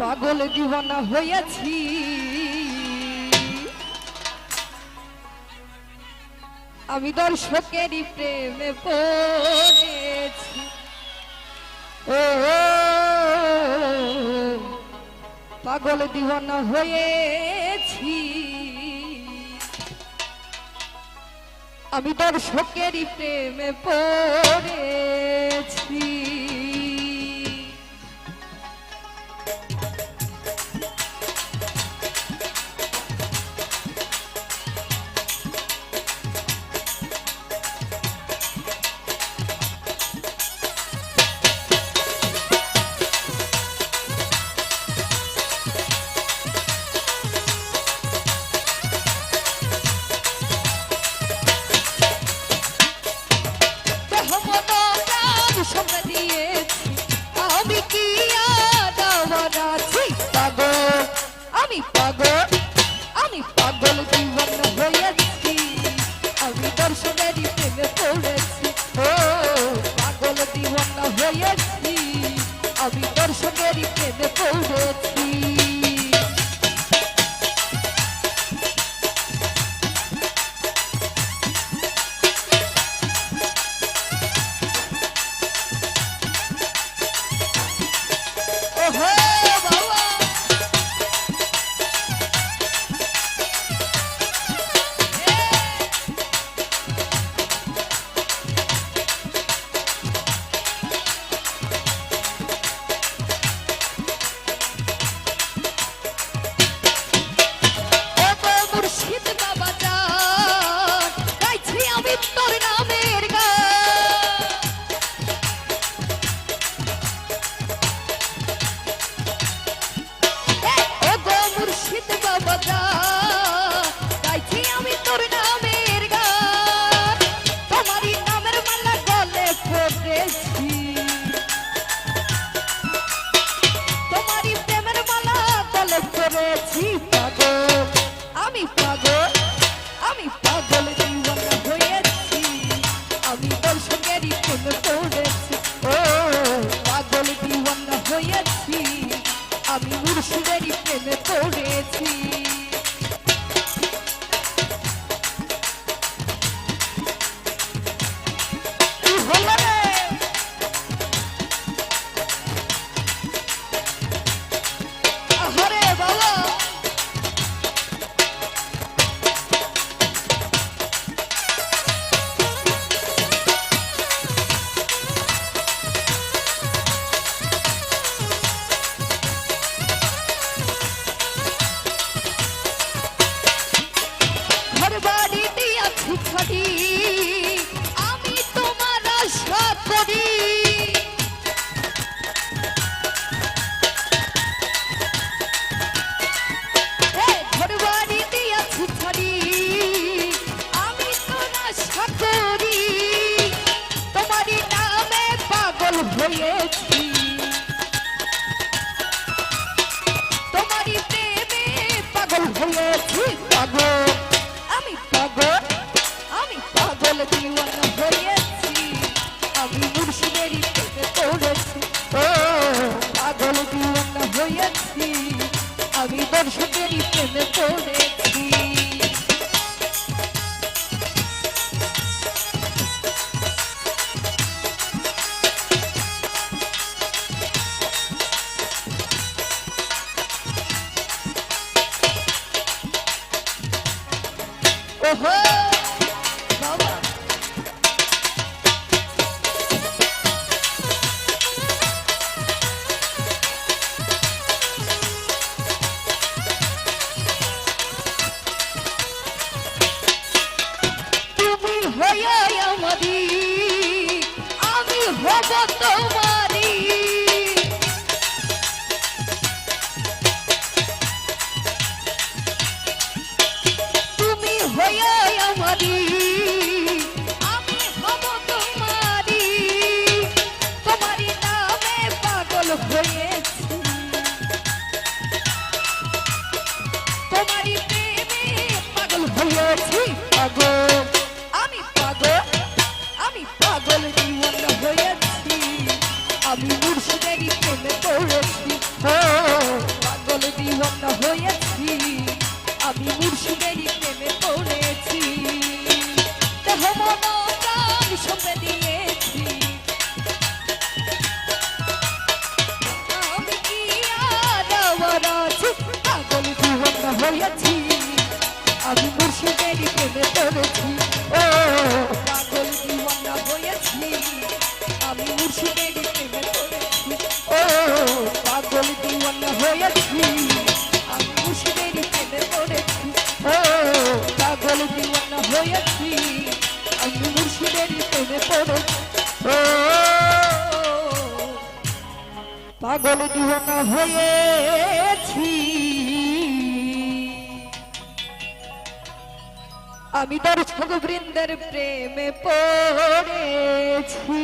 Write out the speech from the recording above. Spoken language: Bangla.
পাগল দিওয়ানা হয়েছি, আমি দর্শকেরই প্রেমে পড়েছি। ও পাগল দিওয়ানা হয়েছি, আমি দর্শকেরই প্রেমে পড়েছি। আমি পাগল দিওয়ানা হয়েছি, আমি দর্শকেরই প্রেমে পড়েছি। ও পাগল দিওয়ানা হয়েছি, আমি দর্শকেরই প্রেমে পড়েছি। আমি পাগল দিওয়ানা হয়েছি, আমি দর্শকেরই প্রেমে পড়েছি। ও পাগল দিওয়ানা হয়েছি, আমি মুর্শিদেরই প্রেমে পড়েছি। আমি তোমার আশা করি, ঘরবাড়ি দিয়াছি ছাড়ি, আমি তোর আশা করি, তোমারই নামে পাগল হয়েছি, তোমারই প্রেমে পাগল হয়েছি। পাগল আমি পাগল দিওয়ানা হয়েছি, আমি মুর্শিদেরই প্রেমে পড়েছি। ও পাগল দিওয়ানা হয়েছি, আমি দর্শকেরই প্রেমে পড়েছি। ওহো বাবা, তুমি হয়ে আমারি, আমি হব তোমারি, হয়ে আমারি, আমি হব তোমারি, তোমারই নামে পাগল হয়েছি, তোমারই প্রেমে পাগল হয়েছি। আমি পাগল দিওয়ানা হয়েছি, আমি মুর্শিদেরই প্রেমে পড়েছি। দিওয়ানা হয়েছি আমি মুর্শিদেরই প্রেমে পড়েছি দেহ মন প্রাণ সঁপে দিয়েছি আমি কি আর আমার আছি পাগল দিওয়ানা হয়েছি আমি মুর্শিদেরই প্রেমে পড়েছি ও পাগল দিওয়ানা হয়েছি আমি মুর্শিদেরই প্রেমে পড়েছি ও পাগল দিওয়ানা হয়েছি আমি মুর্শিদেরই প্রেমে পড়েছি ও পাগল দিওয়ানা হয়েছি আমি মুর্শিদেরই প্রেমে পড়েছি ও পাগল দিওয়ানা হয়েছি আমি দর্শক বৃন্দের প্রেমে পড়েছি।